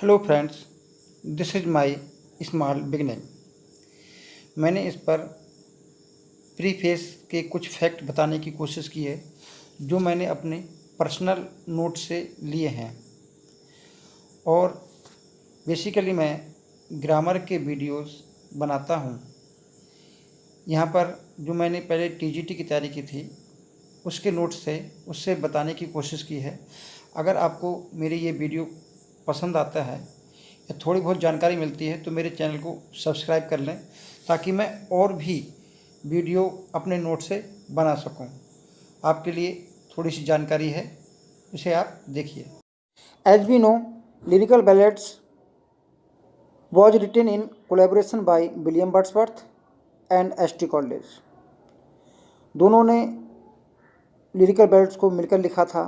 Hello friends, this is my small beginning. मैंने इस पर प्रीफेस के कुछ फैक्ट बताने की कोशिश की है जो मैंने अपने पर्सनल नोट से लिए हैं। और बेसिकली मैं ग्रामर के वीडियोस बनाता हूँ। यहाँ पर जो मैंने पहले टीजीटी की तैयारी की थी उसके नोट्स थे, उससे बताने की कोशिश की है। अगर आपको मेरी ये वीडियो पसंद आता है या थोड़ी बहुत जानकारी मिलती है तो मेरे चैनल को सब्सक्राइब कर लें ताकि मैं और भी वीडियो अपने नोट से बना सकूं। आपके लिए थोड़ी सी जानकारी है, इसे आप देखिए। As we know, lyrical ballads was written in collaboration by William Wordsworth and S T. Coleridge. दोनों ने लिरिकल बैलेड्स को मिलकर लिखा था,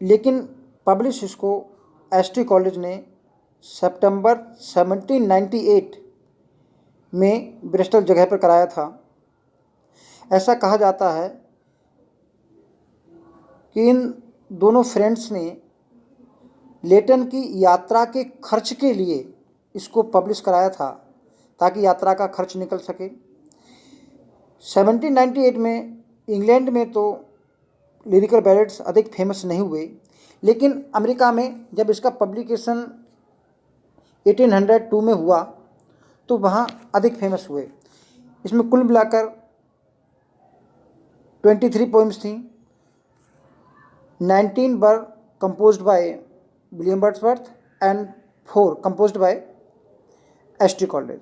लेकिन पब्लिश इसको एस.टी. कॉलेज ने सितंबर 1798 में ब्रिस्टल जगह पर कराया था। ऐसा कहा जाता है कि इन दोनों फ्रेंड्स ने लेटन की यात्रा के खर्च के लिए इसको पब्लिश कराया था ताकि यात्रा का खर्च निकल सके। 1798 में इंग्लैंड में तो लिरिकल बैलेड्स अधिक फेमस नहीं हुए, लेकिन अमेरिका में जब इसका पब्लिकेशन 1802 में हुआ तो वहाँ अधिक फेमस हुए। इसमें कुल मिलाकर 23 पोइम्स थी। 19 वर composed by William Wordsworth and 4 composed by S T. Coleridge.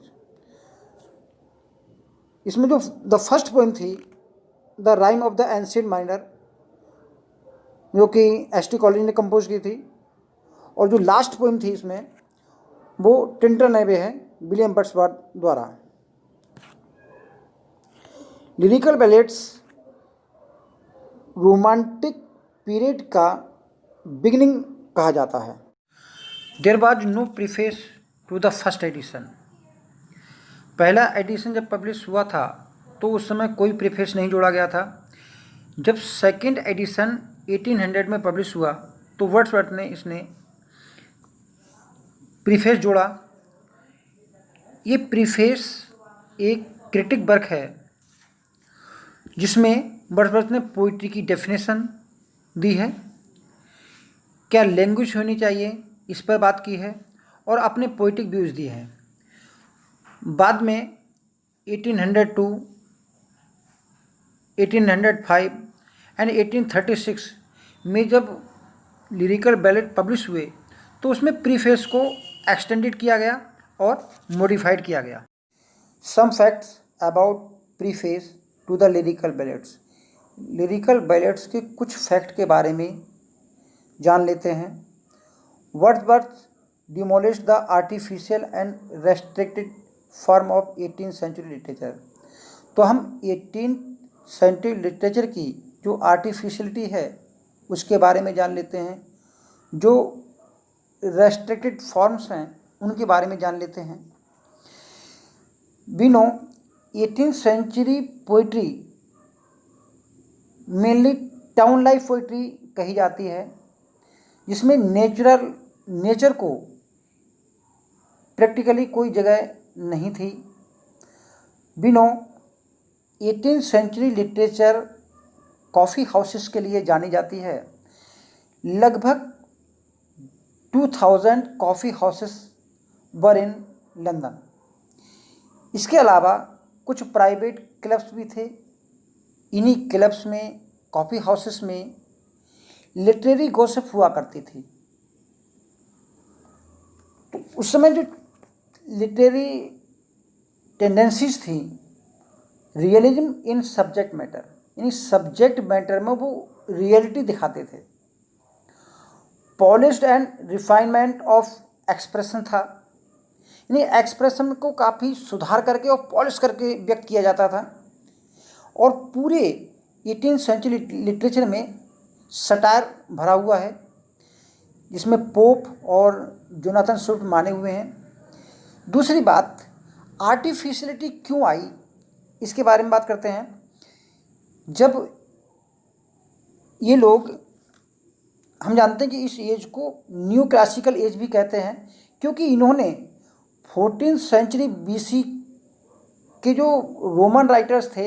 इसमें जो द फर्स्ट पोइम थी, the rhyme of the ancient mariner, जो कि एस.टी. कॉलेज ने कंपोज की थी, और जो लास्ट पोइम थी इसमें वो टिंटरनेवे है विलियम वर्ड्सवर्थ द्वारा। लिरिकल बैलेड्स रोमांटिक पीरियड का बिगिनिंग कहा जाता है। There was no preface to the first edition. पहला एडिशन जब पब्लिश हुआ था तो उस समय कोई प्रीफेस नहीं जोड़ा गया था। जब सेकेंड एडिशन 1800 में पब्लिश हुआ तो वर्ड्सवर्थ ने इसने प्रीफेस जोड़ा। ये प्रीफेस एक क्रिटिक वर्क है जिसमें वर्ड्सवर्थ ने पोइट्री की डेफिनेशन दी है, क्या लैंग्वेज होनी चाहिए इस पर बात की है, और अपने पोइटिक व्यूज दिए हैं। बाद में 1802, 1805 एंड 1836 में जब लिरिकल बैलेड पब्लिश हुए तो उसमें प्रीफेस को एक्सटेंडेड किया गया और मॉडिफाइड किया गया। Some facts about preface to the lyrical ballads. Lyrical ballads के कुछ फैक्ट के बारे में जान लेते हैं। Wordsworth demolished the artificial and restricted form of 18th century literature. तो हम 18th सेंचुरी लिटरेचर की जो आर्टिफिशियलिटी है उसके बारे में जान लेते हैं। जो रेस्ट्रिक्टेड फॉर्म्स हैं उनके बारे में जान लेते हैं। We know 18th century poetry mainly town life poetry कही जाती है, जिसमें नेचर को प्रैक्टिकली कोई जगह नहीं थी। We know 18th century literature coffee houses के लिए जानी जाती है। लगभग 2000 coffee houses were in London. इसके अलावा कुछ प्राइवेट क्लब्स भी थे। इन्हीं क्लब्स में, कॉफ़ी हाउसेस में लिटरेरी गॉसिप हुआ करती थी। तो उस समय जो लिटरेरी टेंडेंसीज थी, रियलिज्म इन सब्जेक्ट मैटर, यानी सब्जेक्ट मैटर में वो रियलिटी दिखाते थे। Polished and refinement of expression था, यानी एक्सप्रेशन को काफ़ी सुधार करके और पॉलिश करके व्यक्त किया जाता था। और पूरे 18th सेंचुरी लिटरेचर में सटायर भरा हुआ है, जिसमें पोप और जोनाथन स्विफ्ट माने हुए हैं। दूसरी बात, आर्टिफिशियलिटी क्यों आई इसके बारे में बात करते हैं। जब ये लोग हम जानते हैं कि इस एज को न्यू क्लासिकल एज भी कहते हैं, क्योंकि इन्होंने 14th सेंचुरी BC के जो रोमन राइटर्स थे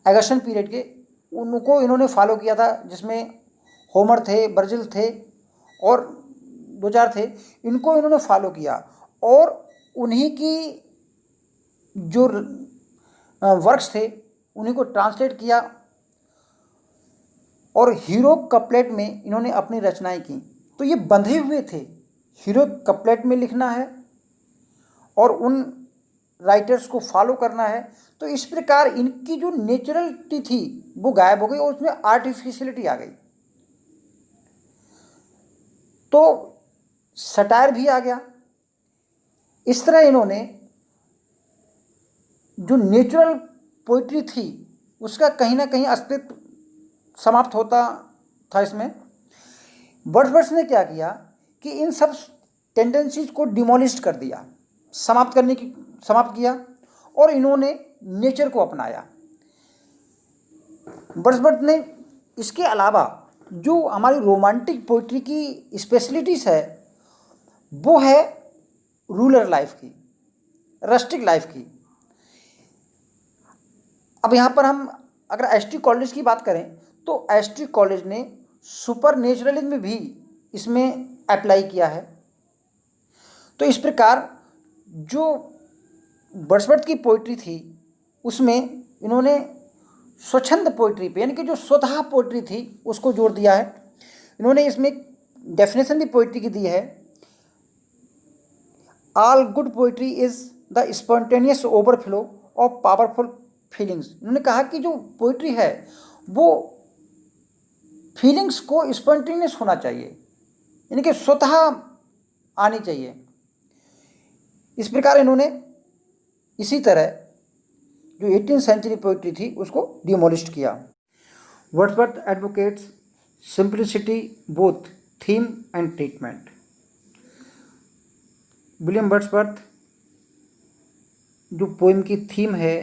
एगस्टन पीरियड के, उनको इन्होंने फॉलो किया था, जिसमें होमर थे, वर्जिल थे और दो चार थे। इनको इन्होंने फॉलो किया और उन्हीं की जो वर्क्स थे उन्हीं को ट्रांसलेट किया और हीरो कपलेट में इन्होंने अपनी रचनाएं की। तो ये बंधे हुए थे, हीरो कपलेट में लिखना है और उन राइटर्स को फॉलो करना है। तो इस प्रकार इनकी जो नेचुरलिटी थी वो गायब हो गई और उसमें आर्टिफिशियलिटी आ गई। तो सटायर भी आ गया। इस तरह इन्होंने जो नेचुरल पोइट्री थी उसका कहीं ना कहीं अस्तित्व समाप्त होता था इसमें। वर्ड्सवर्थ ने क्या किया कि इन सब टेंडेंसीज को डिमोलिश कर दिया, समाप्त किया और इन्होंने नेचर को अपनाया। वर्ड्सवर्थ ने इसके अलावा जो हमारी रोमांटिक पोइट्री की स्पेशलिटीज़ है वो है रूरल लाइफ की, रस्टिक लाइफ की। अब यहाँ पर हम अगर एस टी कॉलेज की बात करें तो एस टी कॉलेज ने सुपर नेचुरलिज्म भी इसमें अप्लाई किया है। तो इस प्रकार जो वर्ड्सवर्थ की पोइट्री थी उसमें इन्होंने स्वच्छंद पोइट्री पे, यानी कि जो स्वतः पोइट्री थी उसको जोड़ दिया है। इन्होंने इसमें डेफिनेशन भी पोइट्री की दी है, all good poetry is the spontaneous overflow of powerful feelings. इन्होंने कहा कि जो पोइट्री है वो फीलिंग्स को स्पॉन्टेनियस होना चाहिए, यानी कि स्वतः आनी चाहिए। इस प्रकार इन्होंने इसी तरह जो 18th सेंचुरी पोइट्री थी उसको डिमोलिश किया। Wordsworth advocates simplicity both theme and treatment. William Wordsworth जो पोइम की थीम है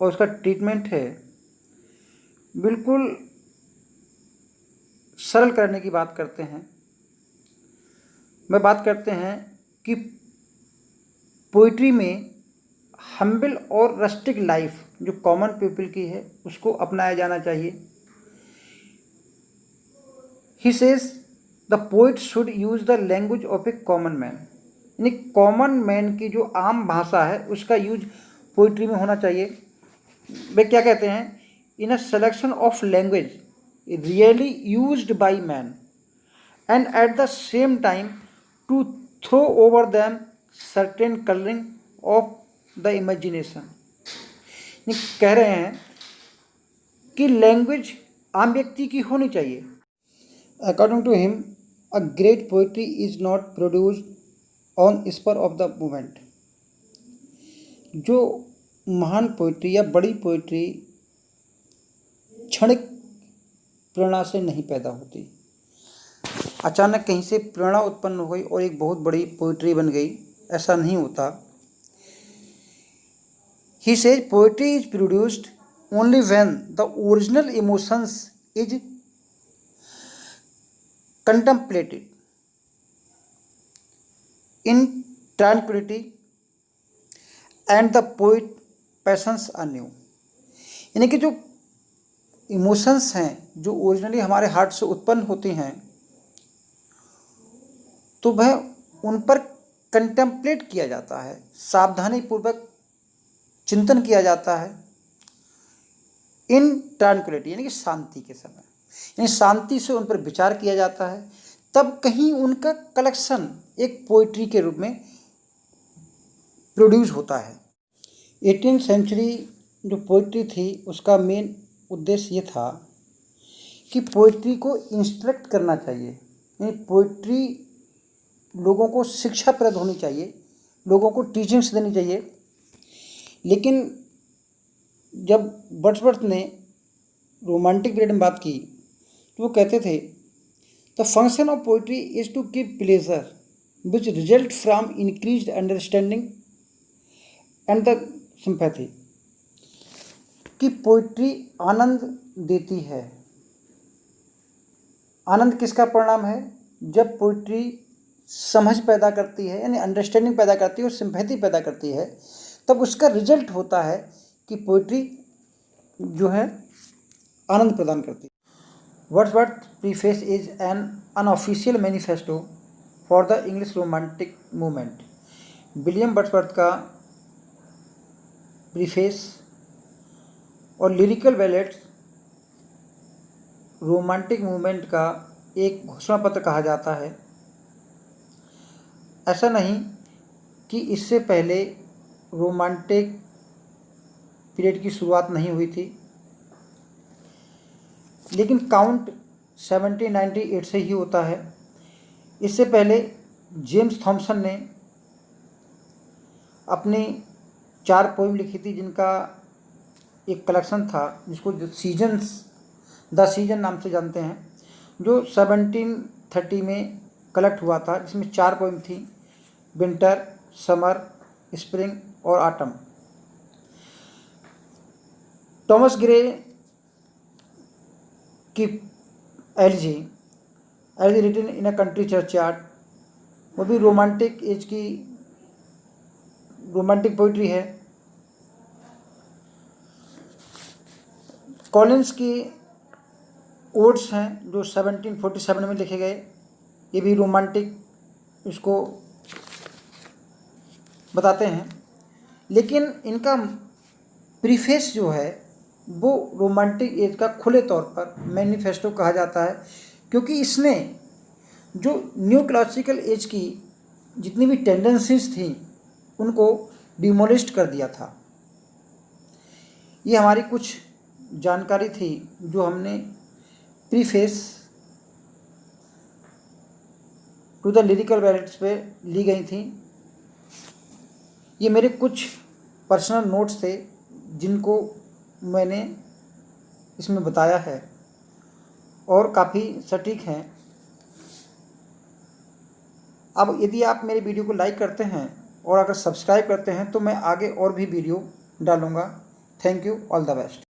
और उसका ट्रीटमेंट है बिल्कुल सरल करने की बात करते हैं। मैं बात करते हैं कि पोइट्री में हम्बल और रस्टिक लाइफ जो कॉमन पीपल की है उसको अपनाया जाना चाहिए। He says the poet should use the language of A common man, यानी कॉमन मैन की जो आम भाषा है उसका यूज पोइट्री में होना चाहिए। वे क्या कहते हैं, in a selection of language really used by man and at the same time to throw over them certain colouring of the imagination. कह रहे हैं कि लैंग्वेज आम व्यक्ति की होनी चाहिए। According to him a great poetry is not produced on spur of the moment. जो महान पोइट्री या बड़ी पोइट्री क्षणिक प्रेरणा से नहीं पैदा होती। अचानक कहीं से प्रेरणा उत्पन्न हो गई और एक बहुत बड़ी पोइट्री बन गई, ऐसा नहीं होता। He says poetry is produced only when the original emotions is contemplated in tranquility and the poet passions anew। यानी कि जो इमोशंस हैं जो ओरिजिनली हमारे हार्ट से उत्पन्न होती हैं तो वह उन पर कंटेम्पलेट किया जाता है, सावधानी पूर्वक चिंतन किया जाता है। इन ट्रांक्विलिटी यानी कि शांति के समय, यानी शांति से उन पर विचार किया जाता है, तब कहीं उनका कलेक्शन एक पोइट्री के रूप में प्रोड्यूस होता है। 18th सेंचुरी जो पोइट्री थी उसका मेन उद्देश्य ये था कि पोइट्री को इंस्ट्रक्ट करना चाहिए, यानी पोइट्री लोगों को शिक्षाप्रद होनी चाहिए, लोगों को टीचिंग्स देनी चाहिए। लेकिन जब वर्ड्सवर्थ ने रोमांटिक पीरियड में बात की तो वो कहते थे the function of poetry is to give pleasure which result from increased understanding and the sympathy. कि पोइट्री आनंद देती है आनंद किसका परिणाम है? जब पोइट्री समझ पैदा करती है, यानी अंडरस्टैंडिंग पैदा करती है और सिंपैथी पैदा करती है, तब उसका रिजल्ट होता है कि पोइट्री जो है आनंद प्रदान करती है। Wordsworth preface is an unofficial manifesto for the English romantic movement. William Wordsworth का प्रीफेस और लिरिकल बैलेट्स रोमांटिक मूवमेंट का एक घोषणा पत्र कहा जाता है। ऐसा नहीं कि इससे पहले रोमांटिक पीरियड की शुरुआत नहीं हुई थी, लेकिन काउंट 1798 से ही होता है। इससे पहले जेम्स थॉमसन ने अपनी 4 पोइम लिखी थी, जिनका एक कलेक्शन था जिसको द सीजन नाम से जानते हैं, जो 1730 में कलेक्ट हुआ था, जिसमें 4 पोइम थी, विंटर, समर, स्प्रिंग और ऑटम। थॉमस ग्रे की elegy written in a country churchyard, वो भी रोमांटिक एज की रोमांटिक पोइट्री है। कॉलिंस की ओड्स हैं जो 1747 में लिखे गए, ये भी रोमांटिक इसको बताते हैं, लेकिन इनका प्रीफेस जो है वो रोमांटिक एज का खुले तौर पर मैनिफेस्टो कहा जाता है, क्योंकि इसने जो न्यू क्लासिकल एज की जितनी भी टेंडेंसीज थी उनको डिमोलिश्ड कर दिया था। ये हमारी कुछ जानकारी थी जो हमने preface to the lyrical ballads पे ली गई थी। ये मेरे कुछ पर्सनल नोट्स थे जिनको मैंने इसमें बताया है और काफ़ी सटीक हैं। अब यदि आप मेरे वीडियो को लाइक करते हैं और अगर सब्सक्राइब करते हैं तो मैं आगे और भी वीडियो डालूँगा। Thank you, all the best.